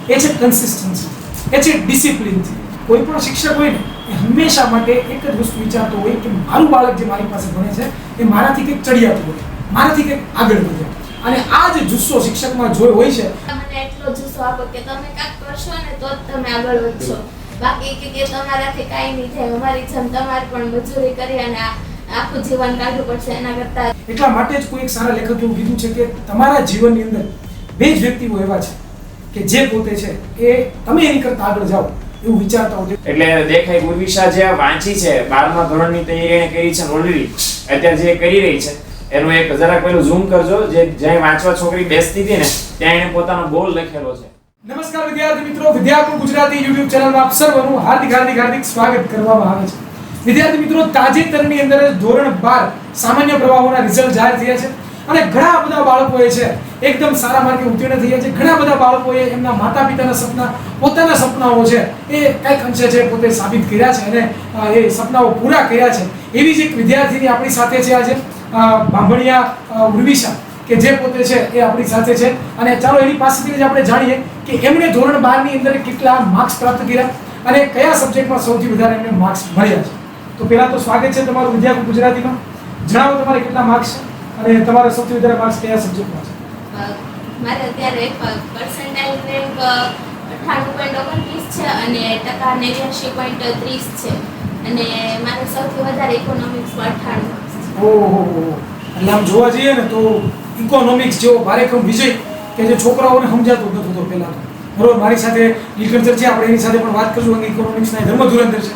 એ છે કન્સિસ્ટન્સી, એ છે ડિસિપ્લિનથી. કોઈ પણ શિક્ષક હોય ને એ હંમેશા માટે એક જ વસ્તુ વિચારતો હોય કે મારું બાળક જે મારી પાસે ભણે છે એ મારાથી કંઈક ચડિયાતું હોય, મારાથી કંઈક આગળ વધે. અને આ જ જુસ્સો શિક્ષકમાં જો હોય છે. મને એટલો જુસ્સો આપો કે તમે કાંઈક કરશો ને તો જ તમે આગળ વધશો, બાકી કે તમારાથી કાંઈ નહીં થાય, અમારી જેમ તમારે પણ મજૂરી કરી અને આખું જીવન કાઢવું પડશે એના કરતા. એટલા માટે જ કોઈ એક સારા લેખકે એવું કીધું છે કે તમારા જીવનની અંદર બે જ વ્યક્તિઓ એવા છે કે જે પોતે છે એ તમે એની કરતા આગળ જાઓ એવું વિચારતા હોય. એટલે દેખાય ઉર્વિશા જે વાંચી છે 12મા ધોરણની તૈયારી એને કરી છે ઓલરેડી, અત્યારે જે કરી રહી છે એનું એક જરાક પેલું ઝૂમ કરજો, જે જ્યાં વાંચવા છોકરી બેસતી હતી ને ત્યાં એને પોતાનો ગોલ લખેલો છે. નમસ્કાર વિદ્યાર્થી મિત્રો, વિદ્યાકુલ ગુજરાતી YouTube ચેનલમાં આપ સર્વનું હાર્દિક સ્વાગત કરવામાં આવે છે. વિદ્યાર્થી મિત્રો, તાજેતરની અંદર ધોરણ 12 સામાન્ય પ્રવાહોના રિઝલ્ટ જાહેર થયા છે અને ઘણા બધા બાળકોએ છે એકદમ સારા માર્કે ઉત્તીર્ણ થયા છે. ઘણા બધા બાળકોએ એમના માતા પિતાના સપના, પોતાના સપનાઓ છે એ કંઈક અંશે છે પોતે સાબિત કર્યા છે અને એ સપનાઓ પૂરા કર્યા છે. એવી જ એક વિદ્યાર્થીની આપણી સાથે છે આજે બાંભણિયા ઉર્વિશા, કે જે પોતે છે એ આપણી સાથે છે. અને ચાલો એની પાસેથી જ આપણે જાણીએ કે એમણે ધોરણ 12 ની અંદર કેટલા માર્ક્સ પ્રાપ્ત કર્યા અને કયા સબ્જેક્ટમાં સૌથી વધારે એમને માર્ક્સ મળ્યા છે. તો પહેલા તો સ્વાગત છે તમારું વિદ્યાકુલ ગુજરાતીમાં. જણાવો તમારે કેટલા માર્ક્સ છે અને તમારા સૌથી વધારે માર્ક્સ કયા સબ્જેક્ટમાં છે? મારે અત્યારે પર્સન્ટાઇલ રેન્ક 98.29 છે અને ટકા 89.30 છે અને મારે સૌથી વધારે ઇકોનોમિક્સમાં 98 છે. ઓહો, એટલે આમ જોવા જઈએ ને તો ઇકોનોમિક્સ જેવો ભારેખમ વિષય કે જે છોકરાઓને સમજાતો નહોતો તો પહેલા તો. બરોબર, મારી સાથે નીલકંઠ છે, આપણે એની સાથે પણ વાત કરશું કે ઇકોનોમિક્સના ધર્મધુરંધર છે,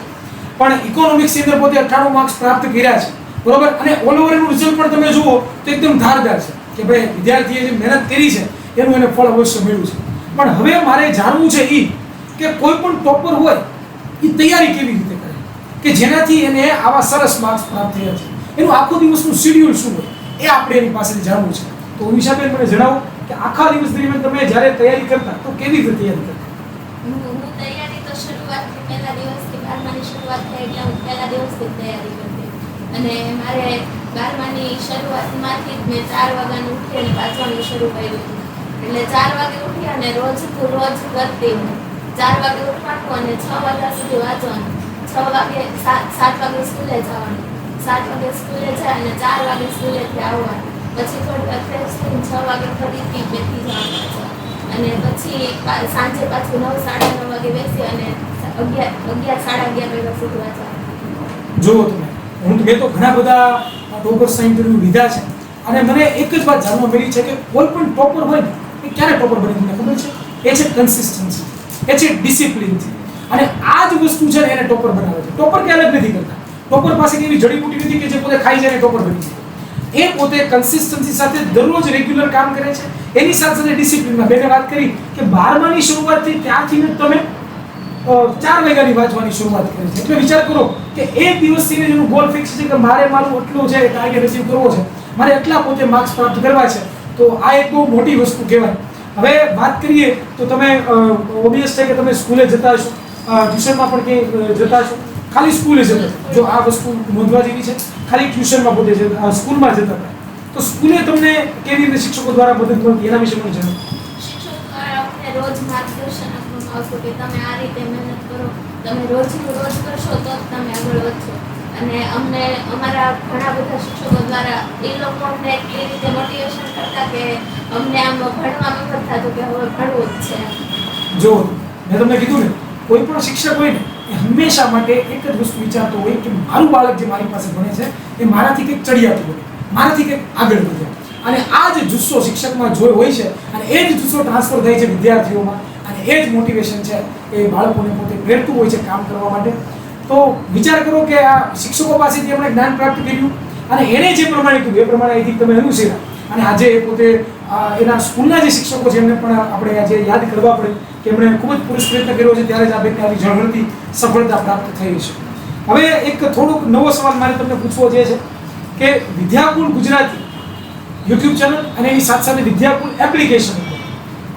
પણ ઇકોનોમિક્સની અંદર પોતે 98 માર્ક્સ પ્રાપ્ત કર્યા છે. બરોબર, અને ઓલ ઓવર એનું રિઝલ્ટ પણ તમે જુઓ તો એકદમ ધારદાર છે કે ભાઈ વિદ્યાર્થીએ જે મહેનત કરી છે એનું એને ફળ અવશ્ય મળ્યું છે. પણ હવે મારે જાણવું છે કે કોઈ પણ ટોપર હોય એ તૈયારી કેવી રીતે કરે કે જેનાથી એને આવા સરસ માર્ક્સ પ્રાપ્ત થયા છે, એનું આખો દિવસનું શેડ્યુલ શું હોય એ આપણે એની પાસેથી જાણવું છે. તો ઉર્વિશાબેન મને જણાવો કે આખા દિવસ દરમિયાન તમે જ્યારે તૈયારી કરતા તો કેવી રીતે તૈયારી કરતા? હું તૈયારી તો શરૂઆતથી પહેલા દિવસથી 12માની શરૂઆત થઈ એટલે હું પહેલા દિવસથી તૈયારી કરતી અને મારે 12માની શરૂઆતમાંથી જ મેં 4 વાગ્યાનું ઉઠી અને વાંચવાનું શરૂ કર્યું હતું. એટલે 4 વાગે ઉઠી અને રોજ કરતી હું 4 વાગે ઉઠવાનું અને 6 વાગ્યા સુધી વાંચવાનું, 6 વાગે 7 વાગે સ્કૂલે જવાનું, 7 વાગે સ્કૂલે જાય અને 4 વાગે સ્કૂલેથી આવવાનું, પછી થોડી વાર ફ્રેશ થઈને 6 વાગે ફરીથી બેસી જવાનું અને પછી સાંજે પાછું 9-9:30 વાગે બેસી અને 11-11:30 વાગ્યા સુધી વાંચવાનું. જુઓ તમે, મેં તો ઘણા બધા ટોપર્સના ઇન્ટરવ્યૂ લીધા છે અને મને એક જ વાત જાણવા મળી છે કે કોઈ પણ ટોપર હોય ને એ ક્યારે ટોપર બને તમને ખબર છે? એ છે કન્સિસ્ટન્સી, એ છે ડિસિપ્લિનથી. અને આ જ વસ્તુ છે ને એને ટોપર બનાવે છે. ટોપર કે અલગ નથી કરતા. ટોપર પાસે એવી જડીબુટી નથી કે જે પોતે ખાઈ જાય ને ટોપર બની જાય. એ પોતે કન્સિસ્ટન્સી સાથે દરરોજ રેગ્યુલર કામ કરે છે. એની સાથે સાથે ડિસિપ્લિનમાં બેને વાત કરી કે 12માની શરૂઆતથી ત્યાંથી તમે 4 વાગ્યાની વાંચવાની શરૂઆત કરી છે. એટલે વિચાર કરો કે એક દિવસથી એનું ગોલ ફિક્સ છે કે મારે મારું એટલું છે ટાર્ગેટ અચીવ કરવો છે, મારે એટલા પોતે માર્ક્સ પ્રાપ્ત કરવા છે. તો આ એક બહુ મોટી વસ્તુ કહેવાય. હવે વાત કરીએ તો તમે ઓબ્વિયસ છે કે તમે સ્કૂલે જતા હશો, ટ્યુશનમાં પણ ક્યાંય જતા હશો, ખાલી સ્કૂલે જતા જો આ વસ્તુ નોંધવા જેવી છે, ખાલી ટ્યુશનમાં પોતે સ્કૂલમાં જતા હતા તો સ્કૂલે તમને કેવી રીતે શિક્ષકો દ્વારા મદદ મળતી એના વિશે પણ જણાવો. શિક્ષકો દ્વારા અમને રોજ માર્ગદર્શન આપવામાં આવતું કે તમે આ રીતે મહેનત કરો, તમે રોજ કરશો તો જ તમે આગળ વધશો. અને અમને અમારા ઘણા બધા શિક્ષકો દ્વારા એ લોકો અમને એટલી રીતે મોટિવેશન કરતા કે અમને આમ ભણવામાં મદદ થતું કે હવે ભણવું જ છે. જો મેં તમને કીધું ને, કોઈ પણ શિક્ષક હોય ને એ હંમેશા માટે એક જ વસ્તુ વિચારતો હોય કે મારું બાળક જે મારી પાસે ભણે છે એ મારાથી કંઈક ચડિયાતું હોય, મારાથી કંઈક આગળ વધે. અને આ જ જુસ્સો શિક્ષકમાં જો હોય છે અને એ જ જુસ્સો ટ્રાન્સફર થાય છે વિદ્યાર્થીઓમાં અને એ જ મોટિવેશન છે એ બાળકોને પોતે પ્રેરતું હોય છે કામ કરવા માટે. તો વિચાર કરો કે આ શિક્ષકો પાસેથી એમણે જ્ઞાન પ્રાપ્ત કર્યું અને એણે જે પ્રમાણે કીધું એ પ્રમાણે અહીંથી તમે અનુસર્યા અને આજે એ પોતે એના સ્કૂલના જે શિક્ષકો છે એમને પણ આપણે આજે યાદ કરવા પડે કે એમણે ખૂબ જ પુરુષ પ્રયત્ન કર્યો છે, ત્યારે જ આ બેનને આવી ઝળહળતી સફળતા પ્રાપ્ત થઈ છે. હવે એક થોડોક નવો સવાલ મારે તમને પૂછવો જે છે કે વિદ્યાકુલ ગુજરાતી YouTube ચેનલ અને એની સાથે સાથે વિદ્યાકુલ એપ્લિકેશન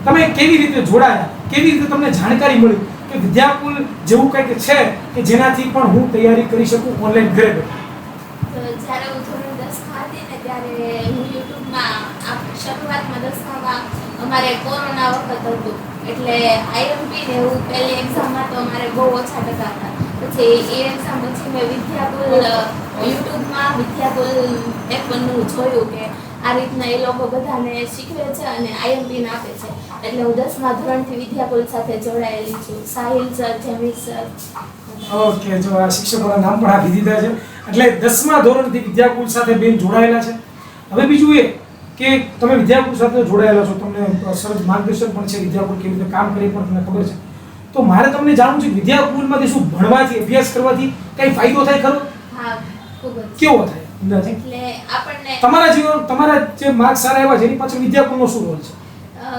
તમે કેવી રીતે જોડાયા, કેવી રીતે તમને જાણકારી મળી કે વિદ્યાકુલ જેવું કંઈક છે કે જેનાથી પણ હું તૈયારી કરી શકું ઓનલાઈન ઘરે બેઠા? જ્યારે હું ધોરણ 10માં હતી ને ત્યારે હું યુટ્યુબમાં શરૂઆતમાં 10માં અમારે કોરોના વખત હતું એટલે આઈએમપી ને એવું પહેલી એક્ઝામમાં તો મારે બહુ ઓછા ટકા હતા. પછી એ એક્ઝામ પછી મેં વિદ્યાકુલ યુટ્યુબમાં વિદ્યાકુલ એપનું જોયું કે આ રીતના એ લોકો બધાને શીખવે છે અને આઈએમપી આપે છે. એટલે હું 10મા ધોરણથી વિદ્યાકુલ સાથે જોડાયેલી છું. Sahil sir, Jamie sir. Okay, જો આ શિક્ષકોના નામ પણ આપી દીધા છે. એટલે 10મા ધોરણથી વિદ્યાકુલ સાથે બેન જોડાયેલા છે. હવે બીજું એ કે તમે વિદ્યાકુલ સાથે જોડાયેલા છો, તમને સરસ માર્ગદર્શન પણ છે, વિદ્યાકુલ કેવી રીતે કામ કરે પણ તમને ખબર છે. તો મારે તમને જાણવું છે કે વિદ્યાકુલમાંથી શું ભણવાથી, અભ્યાસ કરવાથી કઈ ફાયદો થાય ખરો? હા, ખૂબ જ. કેવો થાય અંદાજે? એટલે આપણને તમારા જીવન, તમારા જે માર્ક સારા આવ્યા છે એની પાછળ વિદ્યાકુલનો શું રોલ છે?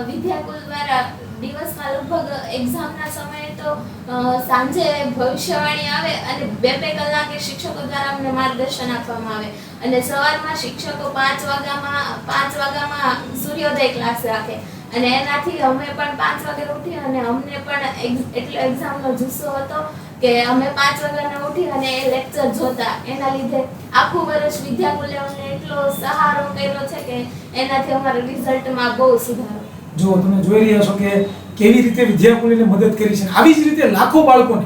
વિદ્યાકુલ દ્વારા દિવસમાં લગભગ એક્ઝામના સમયે તો સાંજે ભવિષ્યવાણી આવે અને 2-2 કલાકે શિક્ષકો દ્વારા અમને માર્ગદર્શન આપવામાં આવે અને સવારમાં શિક્ષકો 5 વાગ્યામાં સૂર્યોદય ક્લાસ રાખે અને એનાથી અમે પણ 5 વાગે ઉઠી અને અમને પણ એટલો એક્ઝામનો જુસ્સો હતો કે અમે 5 વાગ્યાના ઉઠી અને એ લેક્ચર જોતા. એના લીધે આખું વર્ષ વિદ્યાકુલે અમને એટલો સહારો કર્યો છે કે એનાથી અમારા રિઝલ્ટમાં બહુ સુધારો. જો તમે જોઈ રહ્યા છો કે કેવી રીતે વિદ્યાકુલને મદદ કરી છે. આવી જ રીતે લાખો બાળકોને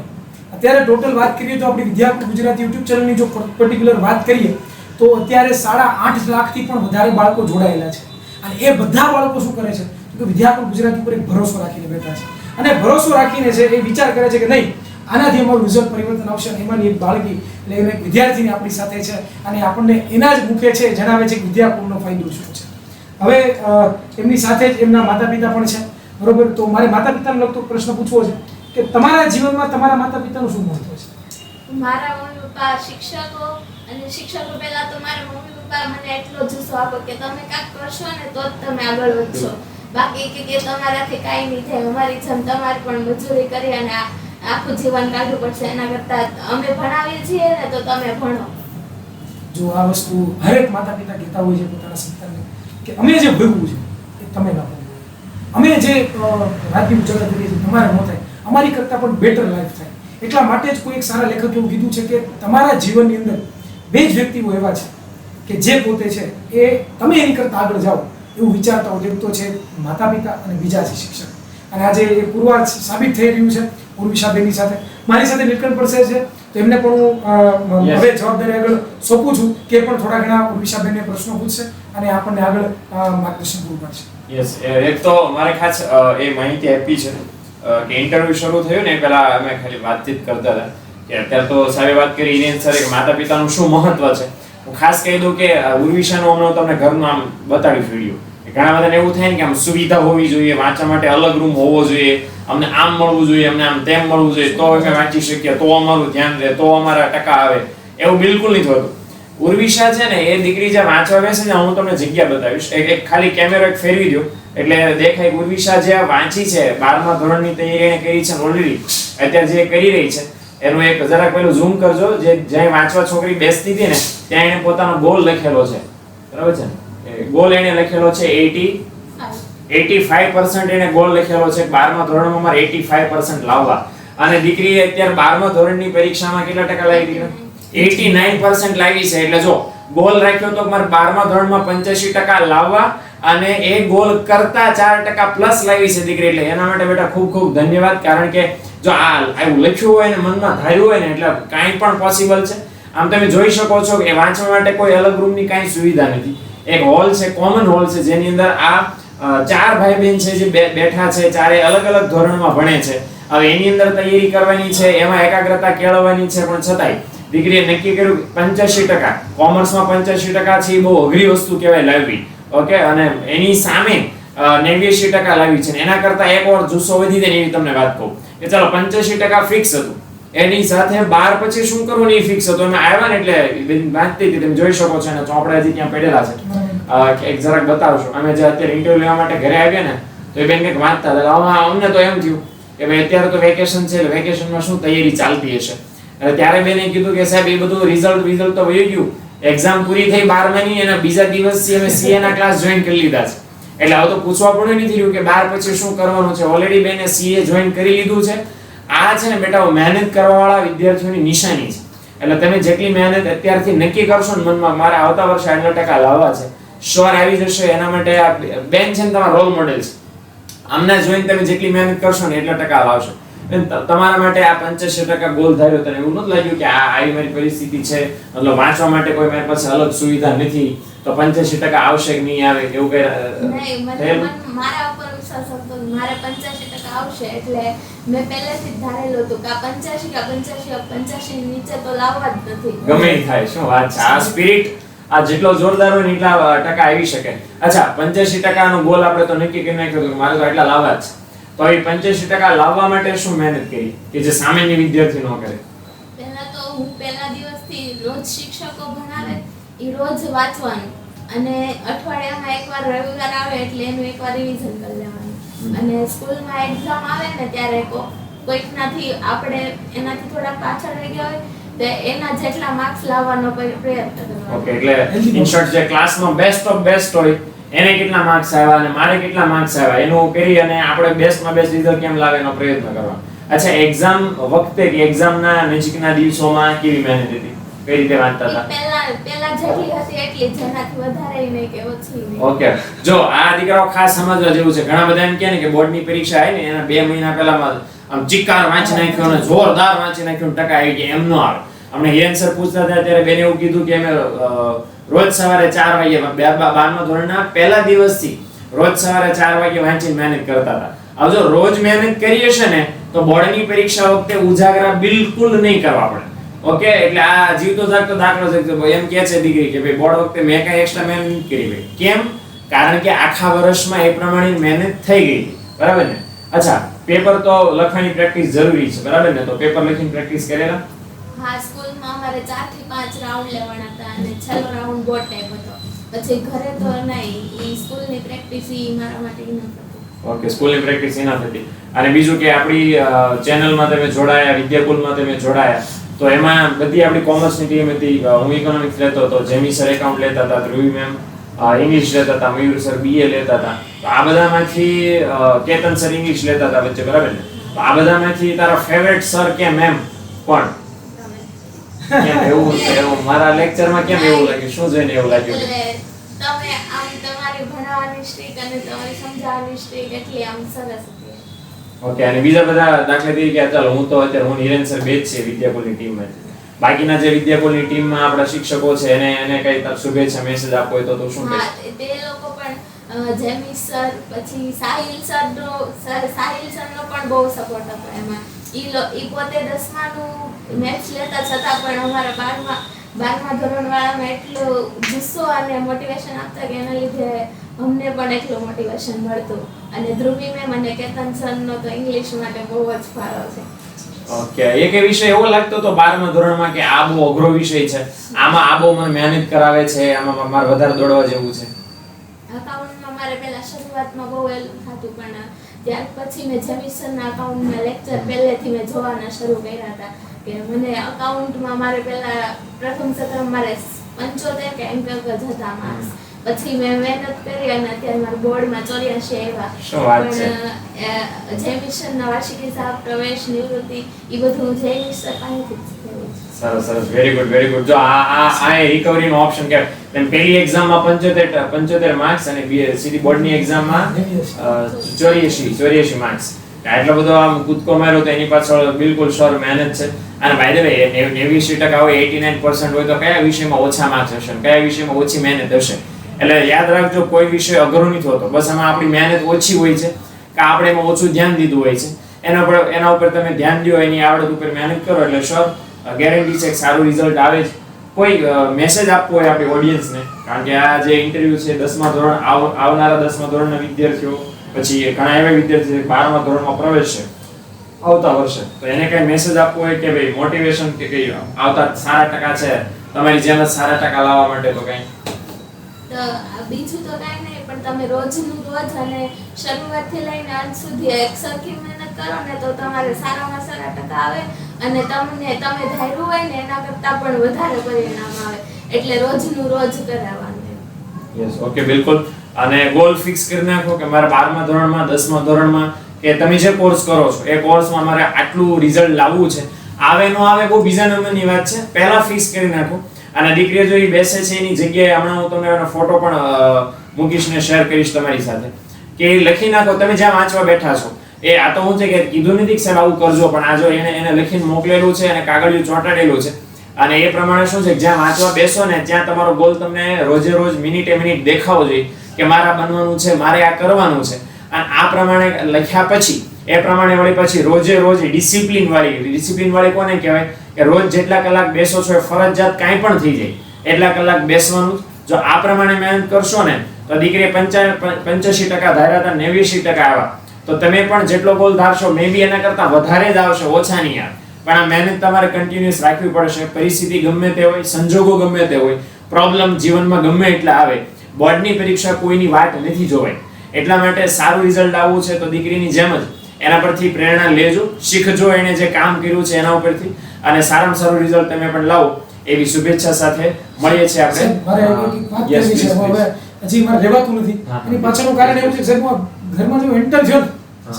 અત્યારે ટોટલ વાત કરીએ તો આપણી વિદ્યાકુલ ગુજરાતી યુટ્યુબ ચેનલની જો પર્ટિક્યુલર વાત કરીએ તો અત્યારે 8.5 લાખથી પણ વધારે બાળકો જોડાયેલા છે. અને એ બધા બાળકો શું કરે છે તો વિદ્યાકુલ ગુજરાતી પર એક ભરોસો રાખીને બેઠા છે અને ભરોસો રાખીને છે એ વિચાર કરે છે કે નહીં, આનાથી અમારું રિઝલ્ટ પરિવર્તન આવશે. એમાંની એક બાળકી એટલે એક વિદ્યાર્થીની આપણી સાથે છે અને આપણને એના જ મુખે છે જણાવે છે કે વિદ્યાકુલનો ફાયદો શું છે. હવે એમની સાથે જ એમના માતા પિતા પણ છે, બરોબર? તો મારે માતા પિતાને લગતો પ્રશ્ન પૂછવો છે કે તમારા જીવનમાં તમારા માતા પિતાનું શું મહત્વ છે? મારા મમ્મી પપ્પા શિક્ષકો અને શિક્ષકો પહેલા તો મારા મમ્મી પપ્પા મને એટલો જુસ્સો આપો કે તમે કાંઈક કરશો ને તો જ તમે આગળ વધશો, બાકી કે તમારાથી કાંઈ નહીં થાય, અમારી જેમ તમારે પણ મજૂરી કરી અને આખું જીવન કાઢવું પડશે, એના કરતાં અમે ભણાવીએ છીએ ને તો તમે ભણો. જો આ વસ્તુ હરેક માતા પિતા કહેતા હોય છે પોતાના સંતાનને કે અમે જે ભોગવું છે એ તમે ના ભોગવો, અમે જે રાતની ઉજાગર કરીએ છીએ તમારે ન થાય, અમારી કરતાં પણ બેટર લાઈફ થાય. એટલા માટે જ કોઈ એક સારા લેખકે એવું કીધું છે કે તમારા જીવનની અંદર 2 જ વ્યક્તિઓ એવા છે કે જે પોતે છે એ તમે એની કરતાં આગળ જાઓ એવું વિચારતા હો. એક તો છે માતા પિતા અને બીજા છે શિક્ષક. અને આજે એ પુરવાર સાબિત થઈ રહ્યું છે ઉર્વિશાબેનની સાથે. મારી સાથે નીલકંઠ પડશે છે તો એમને પણ હું હવે જવાબદારી આગળ સોંપું છું કે પણ થોડા ઘણા ઉર્વિશાબેનને પ્રશ્નો પૂછશે અને આપણને આગળ માર્ગદર્શન પૂરું પાડશે. યસ, એક તો મારે ખાસ એ માહિતી આપી છે કે ઇન્ટરવ્યુ શરૂ થયું ને પહેલા અમે ખાલી વાતચીત કરતા હતા કે અત્યારે તો સાહેબે વાત કરી ઇનેન સરે કે માતા પિતાનું શું મહત્વ છે. હું ખાસ કહી દઉં કે ઉર્વિશાનું હમણાં તમને ઘરનું આમ બતાડ્યું વિડીયો. ઘણા બધાને એવું થાય ને કે આમ સુવિધા હોવી જોઈએ, વાંચવા માટે અલગ રૂમ હોવો જોઈએ, અમને આમ મળવું જોઈએ, અમને આમ તેમ મળવું જોઈએ, તો અમે વાંચી શકીએ, તો અમારું ધ્યાન રહે, તો અમારા ટકા આવે. એવું બિલકુલ નહીં થતું. ઉર્વિશા છે ને એ દીકરી જે વાંચવા બેસે ને, હું તમને જગ્યા બતાવીશ, એક ખાલી કેમેરો એક ફેરવી દો એટલે દેખાય. ઉર્વિશા જે વાંચી છે 12મા ધોરણની તૈયારી એને કરી છે ઓલરેડી, અત્યારે જે કરી રહી છે એનું એક જરાક પેલું ઝૂમ કરજો. જે જ્યાં વાંચવા છોકરી બેસતી હતી ને ત્યાં એને પોતાનો ગોલ લખેલો છે, બરાબર છે ને? ગોલ એને લખેલો છે 85% એને ગોલ લખેલો છે 12મા ધોરણમાં મારે 85% લાવવા. અને દીકરીએ અત્યારે 12મા ધોરણની પરીક્ષામાં કેટલા ટકા લાવી દીધા? 89% લાવી છે. એટલે જો ગોલ રાખ્યો તો મારે 12મા ધોરણમાં 85% લાવવા અને એ ગોલ કરતા 4% પ્લસ લાવી છે દીકરી. એટલે એના માટે બેટા ખૂબ ખૂબ ધન્યવાદ. કારણ કે જો આ આવું લખ્યું હોય ને મનમાં ધાર્યું હોય ને એટલે કાંઈ પણ પોસિબલ છે. આમ તમે જોઈ શકો છો કે વાંચવા માટે કોઈ અલગ રૂમની કાંઈ સુવિધા નથી. એક હોલ છે, કોમન હોલ છે, જેની અંદર આ 4 ભાઈ બહેન છે જે બેઠા છે, ચારે અલગ અલગ ધોરણમાં ભણે છે. હવે એની અંદર તૈયારી કરવાની છે, એમાં એકાગ્રતા કેળવવાની છે, પણ છતાંય દીકરીએ નક્કી કર્યું 85%. કોમર્સમાં 85% છે એ બહુ અઘરી વસ્તુ કહેવાય લાવવી, ઓકે? અને એની સામે 89% લાવી છે. એના કરતાં એક વાર જુસ્સો વધી જાય એવી તમને વાત કહું કે ચાલો 85% ફિક્સ હતું, એની સાથે 12 પછી શું કરવું એ ફિક્સ હતું. એમાં આવ્યા ને એટલે વાંચતી હતી, તમે જોઈ શકો છો. એના ચોપડા હજી ત્યાં પડેલા છે, એક જરાક બતાવશો. અમે જે અત્યારે ઇન્ટરવ્યુ લેવા માટે ઘરે આવ્યા ને તો એ બેન કંઈક વાંચતા હતા. અમને તો એમ થયું કે ભાઈ અત્યારે તો વેકેશન છે, એટલે વેકેશનમાં શું તૈયારી ચાલતી હશે. એટલે ત્યારે બેને કીધું કે સાહેબ એ બધું રિઝલ્ટ તો વહી ગયું, એક્ઝામ પૂરી થઈ 12માની, એના બીજા દિવસથી અમે CA ના ક્લાસ જોઈન કરી લીધા છે. એટલે હવે તો પૂછવા પડ્યું નથી રહ્યું કે 12 પછી શું કરવાનું છે. ઓલરેડી બેને CA જોઈન કરી લીધું છે. આ છે ને બેટા મહેનત કરવાવાળા વિદ્યાર્થીઓની નિશાની છે. એટલે તમે જેટલી મહેનત અત્યારથી નક્કી કરશો ને મનમાં મારે આવતા વર્ષે આટલા ટકા લાવવા છે, શ્યોર આવી જશે. એના માટે આ બેન છે ને તમારા રોલ મોડેલ છે. આમને જોઈને તમે જેટલી મહેનત કરશો ને એટલા ટકા લાવશો. તમારા માટે આ 85% ગોલ ધાર્યો તને એવું નથી લાગ્યું કે આ આવી મારી પરિસ્થિતિ છે, મતલબ વાંચવા માટે કોઈ મારી પાસે અલગ સુવિધા નથી, તો 85% આવશે કે નહીં આવે એવું કઈ નહીં, મતલબ મારા ઉપર વિશ્વાસ હતો, મારે 85% આવશે, એટલે મેં પહેલેથી જ ધારેલું હતું કે આ 85 નીચે તો લાવવા જ નથી. ગમે ઈ થાય, શું વાત છે. આ સ્પિરિટ આ જેટલો જોરદાર હોય ને એટલા ટકા આવી શકે. અચ્છા, 85% નો ગોલ આપણે તો નક્કી કરી નાખ્યો કે મારે તો એટલા લાવવા જ છે. તો એ 85% લાવવા માટે શું મહેનત કરી કે જે સામાન્ય વિદ્યાર્થી ન કરે? પહેલા તો હું પહેલા દિવસથી રોજ શિક્ષકો ભણાવે એ રોજ વાંચવાનું, અને અઠવાડિયામાં એકવાર રવિવાર આવે એટલે એનું એકવાર રિવિઝન કરી લેવાનું, અને સ્કૂલમાં એક્ઝામ આવે ને ત્યારે કોઈકનાથી આપણે એનાથી થોડા પાછળ રહી ગયા હોય તો એના જેટલા માર્ક્સ લાવવાનો પ્રયત્ન કરવાનો. ઓકે, એટલે ઇન શોર્ટ જે ક્લાસમાં બેસ્ટ ઓફ બેસ્ટ હોય એને કેટલા માર્ક્સ આવ્યા અને મારે કેટલા માર્ક્સ આવ્યા એનું કરી અને આપણે બેસ્ટમાં બેસ્ટ રિઝલ્ટ કેમ લાવે એનો પ્રયત્ન કરવાનો. અચ્છા, એક્ઝામ વખતે કે એક્ઝામના નજીકના દિવસોમાં કેવી મહેનત હતી, કઈ રીતે વાંચતા હતા? પહેલા જેટલી હતી એટલી, જેનાથી વધારે નહીં કે ઓછી નહીં. ઓકે, જો આ દીકરાઓ ખાસ સમજવા જેવું છે. ઘણા બધા એમ કહે ને કે બોર્ડની પરીક્ષા આવી ને એના 2 મહિના પહેલામાં આમ ચિક્કાર વાંચી નાખ્યો અને જોરદાર વાંચી નાખ્યો ટકા આવી ગયા, એમ ન આવે. અમને હિરેન સર પૂછતા હતા ત્યારે બેને એવું કીધું કે અમે રોજ સવારે 4 વાગે 12મા ધોરણના પહેલા દિવસથી રોજ સવારે 4 વાગે વાંચીને મહેનત કરતા હતા. હવે જો રોજ મહેનત કરીએ છે ને તો બોર્ડની પરીક્ષા વખતે ઉજાગરા બિલકુલ નહીં કરવા પડે. ઓકે, એટલે આ જીવતો જાગતો દાખલો છે. એમ કહે છે દીકરી કે ભાઈ બોર્ડ વખતે મેં કઈ એક્સ્ટ્રા મહેનત નથી કરી. ભાઈ કેમ? કારણ કે આખા વર્ષમાં એ પ્રમાણે મહેનત થઈ ગઈ, બરાબર ને? અચ્છા, પેપર તો લખવાની પ્રેક્ટિસ જરૂરી છે, બરાબર ને? તો પેપર લખીને પ્રેક્ટિસ કરેલા? હા, સ્કૂલમાં અમારે 4 થી 5 રાઉન્ડ લેવાના હતા અને છેલ્લો રાઉન્ડ બોર્ડ ટાઈપ હતો. પછી ઘરે તો નહીં, ઈ સ્કૂલની પ્રેક્ટિસ ઈ મારા માટે ઇનફ હતી. ઓકે, સ્કૂલની પ્રેક્ટિસ ઇનફ હતી. અને બીજું કે આપણી ચેનલમાં તમે જોડાયા, વિદ્યાકુલમાં તમે જોડાયા, તો એમાં બધી આપણી કોમર્સની ટીમ હતી. હું ઇકોનોમિક્સ લેતો હતો, જેમી સર એકાઉન્ટ લેતા હતા, ધ્રુવી મેમ ઇંગ્લિશ લેતા હતા, મયુર સર બીએ લેતા હતા. તો આ બધામાંથી કેતન સર ઇંગ્લિશ લેતા હતા વચ્ચે, બરાબર ને? તો આ બધામાંથી તારા ફેવરેટ સર કે મેમ કોણ? કેમ એવું મારા લેક્ચરમાં કેમ એવું લાગ્યું? શું જોઈને એવું લાગ્યું? એટલે તમે આમ તમારી ભણાવવાની સ્ટ્રીક અને તમારી સમજાવવાની સ્ટ્રીક એટલી આમ સરસ હતી. ઓકે, અને બીજા બધા દાખલા તરીકે ચાલો હું તો અત્યારે હું હિરેન સર બે જ છે વિદ્યાકુલની ટીમમાં. બાકીના જે વિદ્યાકુલની ટીમમાં આપણા શિક્ષકો છે એને કઈ શુભેચ્છા મેસેજ આપવો હોય તો શું કહેશ? હા, તે લોકો પણ જેમી સર, પછી સાહિલ સરનો પણ બહુ સપોર્ટ હતો એમાં. ઈ પોતે 10માનું મેથ્સ લેતા છતાં પણ અમારા 12મા ધોરણવાળામાં એટલો જુસ્સો અને મોટિવેશન આપતા કે એના લીધે અમને પણ એટલું મોટિવેશન મળતું. અને ધ્રુવી મેમ અને કેતન સરનો તો ઇંગ્લિશ માટે બહુ જ ફાળો છે. ઓકે, એક વિષય એવો લાગતો તો 12મા ધોરણમાં કે આ બહુ અઘરો વિષય છે, આમાં આ બહુ મને મહેનત કરાવે છે, આમાં મારે વધારે દોડવા જેવું છે? અકાઉન્ટમાં મારે પહેલા શરૂઆતમાં બહુ એલું થતું, પણ ત્યાર પછી મેં જેમિસનના અકાઉન્ટના લેક્ચર પહેલેથી મેં જોવાના શરૂ કર્યા હતા કે મને અકાઉન્ટમાં મારે પહેલા પ્રથમ સત્રમાં મારે 75 કે એમ કંઈક જ હતા માર્ક્સ. પછી મેં મહેનત કરી અને અત્યારે મારા બોર્ડમાં 84 આવ્યા. શું વાત છે. પણ જેમિસનના વાર્ષિક હિસાબ, પ્રવેશ, નિવૃત્તિ એ બધું જેમિસન પાસેથી જ શીખેલું છે. સરસ સરસ, વેરી ગુડ વેરી ગુડ. જો આ રિકવરી નો ઓપ્શન કે તેમ પહેલી એક્ઝામમાં 75 માર્ક્સ અને સીધી બોર્ડની એક્ઝામમાં 84 માર્ક્સ. એટલો બધો આમ કૂદકો માર્યો તો એની પાછળ બિલકુલ શ્યોર મહેનત છે. અને બાય ધ વે 90% હોય, 89% હોય તો કયા વિષયમાં ઓછા માર્ક્સ હશે, કયા વિષયમાં ઓછી મહેનત હશે? એટલે યાદ રાખજો, કોઈ વિષય અઘરો નથી હોતો, બસ આમાં આપણી મહેનત ઓછી હોય છે કે આપણે એમાં ઓછું ધ્યાન દીધું હોય છે. એના ઉપર તમે ધ્યાન દો, એની આવડત ઉપર મહેનત કરો એટલે શ્યોર ગેરંટી છે કે સારું રિઝલ્ટ આવે જ. કોઈ મેસેજ આપવો હોય આપણી ઓડિયન્સને, કારણ કે આ જે ઇન્ટરવ્યુ છે 10મા ધોરણ આવનારા 10મા ધોરણના વિદ્યાર્થીઓ, પછી ઘણા એવા વિદ્યાર્થીઓ 12મા ધોરણમાં પ્રવેશ છે આવતા વર્ષે, તો એને કઈ મેસેજ આપવો હોય કે ભાઈ મોટિવેશન કે કઈ આવતા સારા ટકા છે તમારી જેમ જ સારા ટકા લાવવા માટે, તો કઈ તો બીજું તો કાંઈ નહીં, પણ તમે રોજનું રોજ અને શરૂઆતથી લઈને અંત સુધી એક સરખી મહેનત કરો ને તો તમારે સારામાં સારા ટકા આવે અને તમે ધાર્યું હોય ને એના કરતાં પણ વધારે પરિણામ આવે. એટલે રોજનું રોજ કરાવવાનું. યસ, ઓકે, બિલકુલ. અને ગોલ ફિક્સ કરી નાખો કે મારે 12મા ધોરણમાં, 10મા ધોરણમાં કે તમે જે કોર્સ કરો છો એ કોર્સમાં મારે આટલું રિઝલ્ટ લાવવું છે. આવે ન આવે બહુ બીજા નંબરની વાત છે, પહેલા ફિક્સ કરી નાખો. અને દીકરીઓ જો એ બેસે છે એની જગ્યાએ હમણાં હું તમને એનો ફોટો પણ મૂકીશ ને શેર કરીશ તમારી સાથે. કે એ લખી નાખો. તમે જ્યાં વાંચવા બેઠા છો એ આ તો હું છે કે કીધું નથી કે સાહેબ આવું કરજો, પણ આ જો એને લખીને મોકલેલું છે અને કાગળિયું ચોંટાડેલું છે અને એ પ્રમાણે શું છે કે જ્યાં વાંચવા બેસો ને ત્યાં તમારો ગોલ તમને રોજે રોજ મિનિટે મિનિટ દેખાવો જોઈએ કે મારે આ બનવાનું છે, મારે આ કરવાનું છે. અને આ પ્રમાણે લખ્યા પછી એ પ્રમાણે વળી પછી રોજે રોજ ડિસિપ્લિન વાળી કોને કહેવાય કે રોજ જેટલા કલાક બેસો છો એ ફરજિયાત કાંઈ પણ થઈ જાય એટલા કલાક બેસવાનું. જો આ પ્રમાણે મહેનત કરશો ને તો દીકરીએ 85% ધાર્યા હતા, 89% આવ્યા. તો તમે પણ જેટલો ગોલ ધારશો મે બી એના કરતા વધારે જ આવશે, ઓછા નહીં આવે. પણ આ મહેનત તમારે કન્ટિન્યુઅસ રાખવી પડશે. પરિસ્થિતિ ગમે તે હોય, સંજોગો ગમે તે હોય, પ્રોબ્લેમ જીવનમાં ગમે એટલા આવે, બોર્ડની પરીક્ષા કોઈની વાટ નથી જોવાય. એટલા માટે સારું રિઝલ્ટ આવવું છે તો દીકરીની જેમ જ એના પરથી પ્રેરણા લેજો, શીખજો એને જે કામ કર્યું છે એના ઉપરથી, અને સારામાં સારું રિઝલ્ટ તમે પણ લાવો એવી શુભેચ્છા સાથે મળીએ છીએ આપણે. મારે એક વાત કરવી છે, હવે હજી મારે રહેવાતું નથી. એની પાછળનું કારણ એવું છે કે સાહેબ હું ઘરમાં જો એન્ટર થયો ને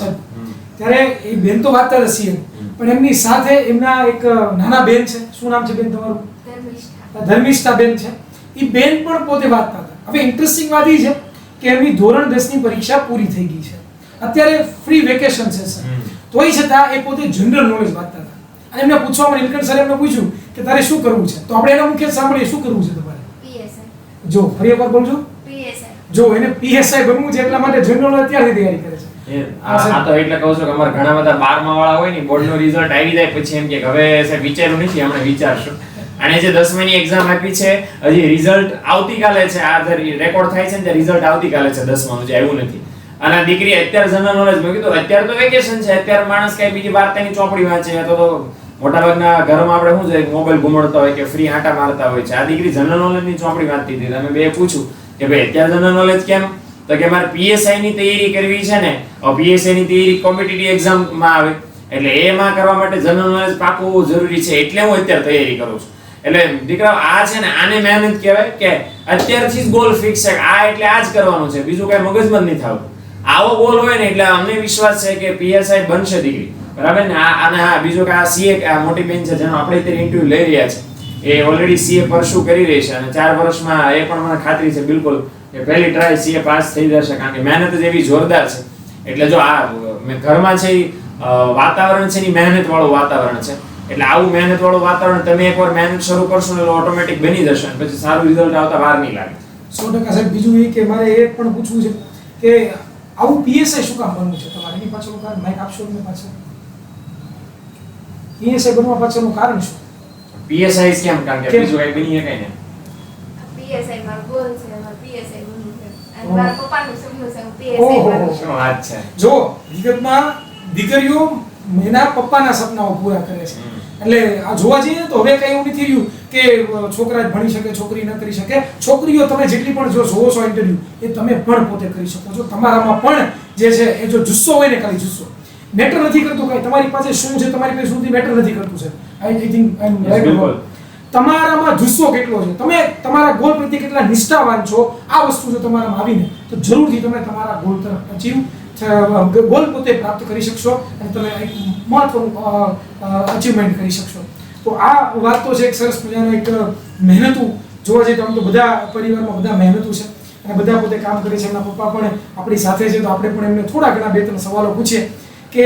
સાહેબ ત્યારે એ બેન તો વાંચતા જ હશે, પણ એમની સાથે એમના એક નાના બેન છે. શું નામ છે બેન તમારું? ધર્મિષ્ઠા બેન છે. એ બેન પણ પોતે વાંચતા હતા. હવે ઇન્ટરેસ્ટિંગ વાત એ છે કે એમની ધોરણ 10 ની પરીક્ષા પૂરી થઈ ગઈ છે, અત્યારે ફ્રી વેકેશન છે સર, તોય છતાં એ પોતે જનરલ નોલેજ વાંચતા હતા. અને એમને પૂછવામાં નીલકંઠ સર એમને પૂછ્યું કે તારે શું કરવું છે, તો આપણે એના મુખ્ય સાંભળીએ શું કરવું છે તમારે. પીએસઆઈ. જો ફરી એકવાર બોલજો. પીએસઆઈ. જો એને પીએસઆઈ બનવું છે એટલા માટે જનરલ નોલેજ અત્યારથી તૈયારી કરે છે. આ તો એટલે કહું છું કે અમારા ઘણા બધા 12મા વાળા હોય ને બોર્ડનો રિઝલ્ટ આવી જાય પછી એમ કે હવે સાહેબ વિચાર્યું નથી, હમણાં વિચારશું. અને જે 10મી ની એક્ઝામ આપી છે હજી રિઝલ્ટ આવતીકાલે છે, આ રેકોર્ડ થાય છે ને તે રિઝલ્ટ આવતીકાલે છે 10માનું, જે આવ્યું નથી. અને દીકરી અત્યારે જનરલ નોલેજ માં કીધું અત્યારે તો વેકેશન છે, અત્યારે માણસ કઈ બીજી વાર્તાની ચોપડી વાંચે તો મોટાભાગના ઘરમાં આપણે શું છે મોબાઈલ ઘુમાડતા હોય કે ફ્રી આંટા મારતા હોય છે. આ દીકરી જનરલ નોલેજની ચોપડી વાંચતી હતી. તમે બે પૂછ્યું કે ભાઈ અત્યારે જનરલ નોલેજ કેમ, તો કે મારે પીએસઆઈ ની તૈયારી કરવી છે ને, પીએસઆઈ ની તૈયારી કોમ્પિટિટિવ એક્ઝામ માં આવે એટલે એમાં કરવા માટે જનરલ નોલેજ પાકું જરૂરી છે, એટલે હું અત્યારે તૈયારી કરું છું. એટલે દીકરાઓ આ છે ને આને મહેનત કહેવાય કે અત્યારથી જ ગોલ ફિક્સ છે, આ એટલે આ જ કરવાનું છે, બીજું કઈ મગજમાં નહીં થતું. આવો ગોલ હોય ને એટલે અમને વિશ્વાસ છે કે પીએસઆઈ બનશે દીકરી, બરાબર ને. અને હા બીજું કે આ સીએ આ મોટી બેન છે જેનો આપણે અત્યારે ઇન્ટરવ્યુ લઈ રહ્યા છે, એ ઓલરેડી સીએ પરસ્યુ કરી રહી છે અને 4 વર્ષમાં એ પણ મને ખાતરી છે બિલકુલ કે પહેલી ટ્રાય સીએ પાસ થઈ જશે, કારણ કે મહેનત જ એવી જોરદાર છે. એટલે જો આ ઘરમાં છે વાતાવરણ છે એની મહેનત વાળું વાતાવરણ છે, એટલે આવું મહેનત વાળું વાતાવરણ તમે એકવાર મહેનત શરૂ કરશો ને એટલે ઓટોમેટિક બની જશે અને પછી સારું રિઝલ્ટ આવતા વાર નહીં લાગે. 100% સાહેબ. બીજું એ કે મારે એ પણ પૂછવું છે કે આવું પીએસઆઈ શું કામ બનવું છે તમારે, એની પાછળનું કારણ માઈક આપશો મને પાછળ. પીએસઆઈ બનવા પાછળનું કારણ શું? પીએસઆઈ કેમ, કારણ કે બીજું કઈ બની શકાય ને. પીએસઆઈ મારો ગોલ છે, મારો પીએસઆઈ બનવું છે અને મારા પપ્પાનું સપનું છે હું પીએસઆઈ બનવું. શું વાત છે. જો વિગતમાં દીકરીઓ એના પપ્પાના સપનાઓ પૂરા કરે છે, એટલે આ જોવા જઈએ તો હવે કઈ એવું નથી રહ્યું કે છોકરા જ ભણી શકે છોકરી ન કરી શકે. છોકરીઓ તમે જેટલી પણ જો જોવો છો ઇન્ટરવ્યુ એ તમે પણ પોતે કરી શકો છો. તમારામાં પણ જે છે એ જો જુસ્સો હોય ને, ખાલી જુસ્સો મેટર નથી કરતું કઈ તમારી પાસે શું છે, તમારી પાસે શું મેટર નથી કરતું છે. I think I am right. તમારામાં જુસ્સો કેટલો છે, તમે તમારા ગોલ પ્રત્યે કેટલા નિષ્ઠાવાન છો, આ વસ્તુ જો તમારામાં આવીને તો જરૂરથી તમે તમારા ગોલ તરફ ગોલ પોતે પ્રાપ્ત કરી શકશો અને તમે એક મહત્વનું અચીવમેન્ટ કરી શકશો. તો આ વાત તો છે એક સરસ મજાનો એક મહેનતુ જોવા જઈએ તો આમ તો બધા પરિવારમાં બધા મહેનતુ છે અને બધા પોતે કામ કરે છે. એમના પપ્પા પણ આપણી સાથે છે તો આપણે પણ એમને થોડા ઘણા 2-3 સવાલો પૂછીએ કે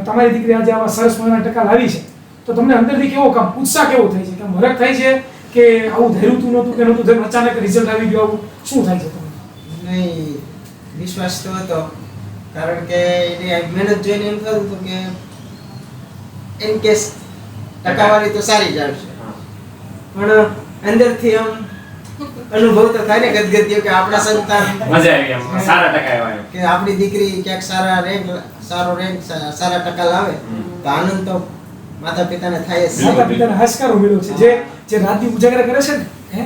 તમારી દીકરી આજે આવા સરસ મજાના ટકા લાવી છે તો તમને અંદરથી કેવો કામ ઉત્સાહ કેવો થાય છે, કે મરક થાય છે કે આવું ધૈર્યું તું નહોતું કે નહોતું ધૈર્યું, અચાનક રિઝલ્ટ આવી ગયું, આવું શું થાય છે તમને? નહીં, વિશ્વાસ તો હતો, કારણ કે એની મહેનત જોઈને એમ થતું હતું કે ઇન કેસ ટકાવારી તો સારી જ આવશે, પણ અંદરથી આમ અનુભવ તો થાય ને ગદગદિયો કે આપણા સંતાન મજા આવી, એમ સારા ટકા આવ્યા કે આપણી દીકરી ક્યાંક સારો રેન્ક સારા ટકા લાવે તો આનંદ તો માતા પિતાને થાય જ. માતા પિતાને હાશકારો મળ્યો છે જે રાતની ઉજાગરા કરે છે ને,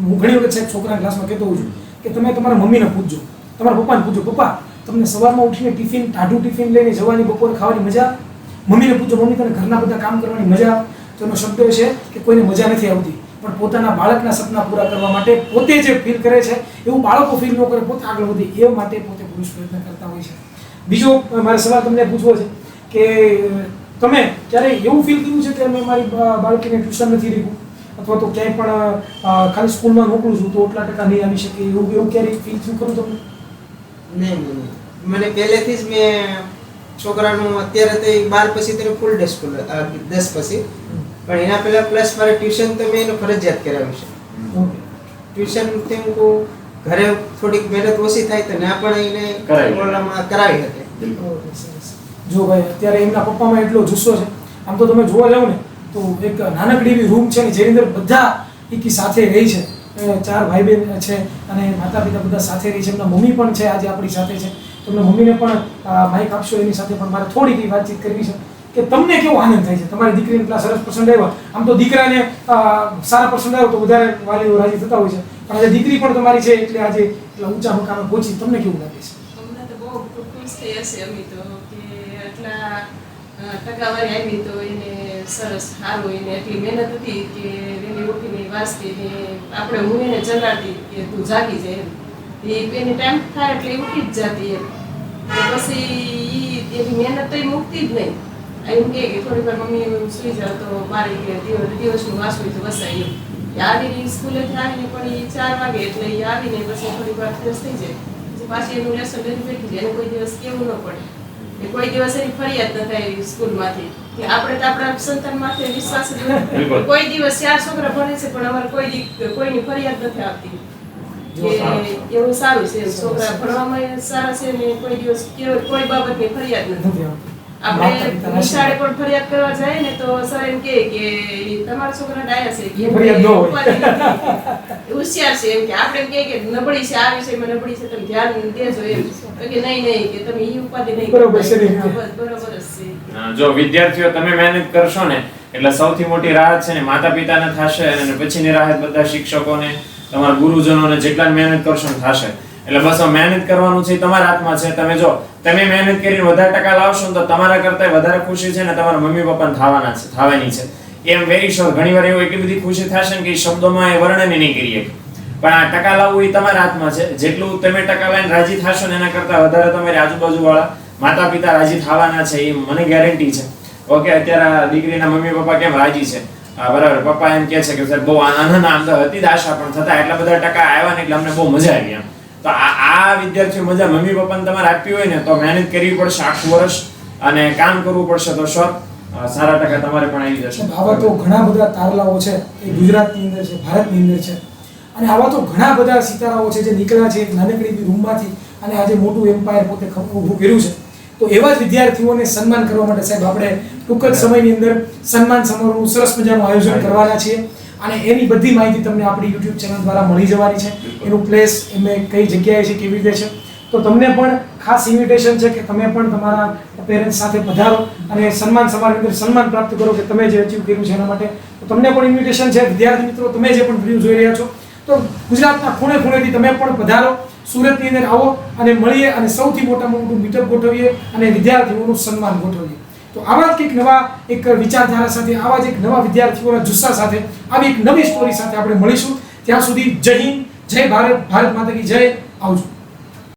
હું ઘણી વખત સાહેબ છોકરાના ક્લાસમાં કહેતો હોઉં છું કે તમે તમારા મમ્મીને પૂછજો, તમારા પપ્પાને પૂછજો, પપ્પા તમને સવારમાં ઉઠીને ટિફિન ટાઢું ટિફિન લઈને જવાની, બપોરે ખાવાની મજા? મમ્મીને પૂછજો, મમ્મી તને ઘરના બધા કામ કરવાની મજા? તો એનો શબ્દ છે કે કોઈને મજા નથી આવતી, પણ પોતાના બાળકના સપના પૂરા કરવા માટે પોતે જે ફીલ કરે છે એવું બાળકો ફીલ ન કરે, પોતે આગળ વધે એ માટે પોતે પુરુષ પ્રયત્ન કરતા હોય છે. બીજો મારો સવાલ તમને પૂછવો છે કે તમે ક્યારે એવું ફીલ કર્યું છે કે મેં મારી બાળકીને ટ્યુશન નથી લીધું અથવા તો ક્યાંય પણ ખાલી સ્કૂલમાં મોકલું છું તો એટલા ટકા નહીં આવી શકે, એવું ક્યારેય ફીલ થયું ખરું તમને? નહીં, મને પહેલેથી જ મેં છોકરાનું અત્યારે તો 12 પછી તો ફૂલ ડે સ્કૂલ 10 પછી, પણ એના પહેલા પ્લસ મારે ટ્યુશન તો મેં એનું ફરજિયાત કરાવ્યું છે. ઓકે. ટ્યુશન થી હું ઘરે થોડીક મહેનત ઓછી થાય તો ના પણ એને કરાવી હતી. ઓકે, સરસ. જો ભાઈ અત્યારે એમના પપ્પામાં એટલો જુસ્સો છે. આમ તો તમે જોવા જાવ ને તો એક નાનકડી એવી રૂમ છે ને જેની અંદર બધા એકી સાથે રહી છે. 4 ભાઈ બહેન છે અને માતા પિતા બધા સાથે રહી છે. એમના મમ્મી પણ છે આજે આપણી સાથે છે. તમને મમ્મીને પણ માઇક આપશો, એની સાથે પણ મારે થોડીક એવી વાતચીત કરવી છે કે તમને કેવો આનંદ થાય છે તમારી દીકરીને એટલા સરસ પસંદ આવ્યા. આમ તો દીકરાને સારા પસંદ આવ્યો તો વધારે વાલીઓ રાજી થતા હોય છે, પણ આજે દીકરી પણ તમારી છે એટલે આજે એટલા ઊંચા મકામે પહોંચી, તમને કેવું લાગે છે? અમને તો બહુ ખુશ થઈ હશે અમે તો કે એટલા ટકાવારી આવી તો એને સરસ સારું, એને એટલી મહેનત હતી કે વહેલી ઉઠીને વાંચતી ને આપણે હું એને જગાડતી કે તું જાગી જાય એમ, એને ટાઈમ થાય એટલે એ ઉઠી જ જતી એમ. તો પછી એની મહેનત તો એ મૂકતી જ નહીં. એમ કે થોડી વાર મમ્મી સુઈ જાવ તો મારે કે દિવસનું વાંચવું તો વસાય એમ. આવીને સ્કૂલેથી આવીને પણ એ 4 વાગે એટલે એ આવીને પછી થોડીક વાર ફ્રેશ થઈ જાય, પછી પાછી એનું લેસન લઈને બેઠી જાય. એને કોઈ દિવસ કેવું ન પડે, એ કોઈ દિવસ એની ફરિયાદ ન થાય સ્કૂલમાંથી કે આપણે તો આપણા સંતાન માથે વિશ્વાસ જ નથી. કોઈ દિવસ 4 છોકરા ભણે છે પણ અમારે કોઈની ફરિયાદ નથી આવતી કે એવું સારું છે. છોકરા ભણવામાં સારા છે ને કોઈ દિવસ કોઈ બાબતની ફરિયાદ નથી. આપણે નિશાળે પણ ફરિયાદ કરવા જાય ને તો સર એમ કહે કે તમારા છોકરા ડાયા છે કે ફરિયાદ ન હોય. હોશિયાર છે એમ કે આપણે એમ કહે કે નબળી છે આ વિષયમાં નબળી છે તમે ધ્યાન દેજો એમ, તો કે નહીં કે તમે ઈ ઉપાધિ નહીં બરોબર છે. બરોબર જ છે. જો વિદ્યાર્થીઓ તમે મહેનત કરશો ને એટલે સૌથી મોટી રાહત છે ને માતા પિતાને થશે, અને પછીની રાહત બધા શિક્ષકોને, તમારા ગુરુજનોને જેટલા મહેનત કરશો ને થશે. એટલે બસ મહેનત કરવાનું છે તમારા હાથમાં છે. તમે જો તમે મહેનત કરીને વધારે ટકા લાવશો તો તમારા કરતા વધારે ખુશી છે ને તમારા મમ્મી પપ્પાને થવાની છે. Am very sure. ઘણીવાર એવું એટલી બધી ખુશી થશે ને કે શબ્દોમાં એ વર્ણન નહીં કરીએ, પણ આ ટકા લાવવું એ તમારા હાથમાં છે. જેટલું તમે ટકા લઈને રાજી થશો ને એના કરતા વધારે તમારી આજુબાજુ વાળા માતા પિતા રાજી થવાના છે, એ મને ગેરંટી છે. ઓકે, અત્યારે દીકરીના મમ્મી પપ્પા કેમ રાજી છે? બરાબર. પપ્પા એમ કહે છે કે સર બહુ આનંદ આમ તો હતી જ આશા, પણ થતા એટલા બધા ટકા આવ્યા ને એટલે અમને બહુ મજા આવી એમ. તો આ વિદ્યાર્થીઓ મજા મમ્મી પપ્પાને તમારે આપવી હોય ને તો મહેનત કરવી પડશે આખું વર્ષ અને કામ કરવું પડશે, તો શ્યોર સારા ટકા તમારે પણ આવી જશે. આવા તો ઘણા બધા તારલાઓ છે એ ગુજરાતની અંદર છે, ભારતની અંદર છે, અને આવા તો ઘણા બધા સિતારાઓ છે જે નીકળ્યા છે નાનકડી રૂમમાંથી અને આજે મોટું એમ્પાયર પોતે ઊભું કર્યું છે. તો એવા જ વિદ્યાર્થીઓને સન્માન કરવા માટે સાહેબ આપણે ટૂંક જ સમયની અંદર સન્માન સમારોહનું સરસ મજાનું આયોજન કરવાના છીએ, અને એની બધી માહિતી તમને આપણી YouTube ચેનલ દ્વારા મળી જવાની છે. એનું પ્લેસ એમને કઈ જગ્યાએ છે, કેવી રીતે છે. તો તમને પણ ખાસ ઇન્વિટેશન છે કે તમે પણ તમારા પેરેન્ટ્સ સાથે પધારો અને સન્માન સમારોહની અંદર સન્માન પ્રાપ્ત કરો કે તમે જે અચીવ કર્યું છે એના માટે. તો તમને પણ ઇન્વિટેશન છે. વિદ્યાર્થી મિત્રો, તમે જે પણ વિડીયો જોઈ રહ્યા છો તો ગુજરાતના ખૂણે ખૂણેથી તમે પણ પધારો, સુરતની અંદર આવો અને મળીએ અને સૌથી મોટામાં મોટું મીટઅપ ગોઠવીએ અને વિદ્યાર્થીઓનું સન્માન ગોઠવીએ. તો આવા જ કંઈક નવા એક વિચારધારા સાથે, આવા જ એક નવા વિદ્યાર્થીઓના જુસ્સા સાથે, આવી એક નવી સ્ટોરી સાથે આપણે મળીશું. ત્યાં સુધી જય હિન્દ, જય ભારત, ભારત માતા કી જય. આવજો.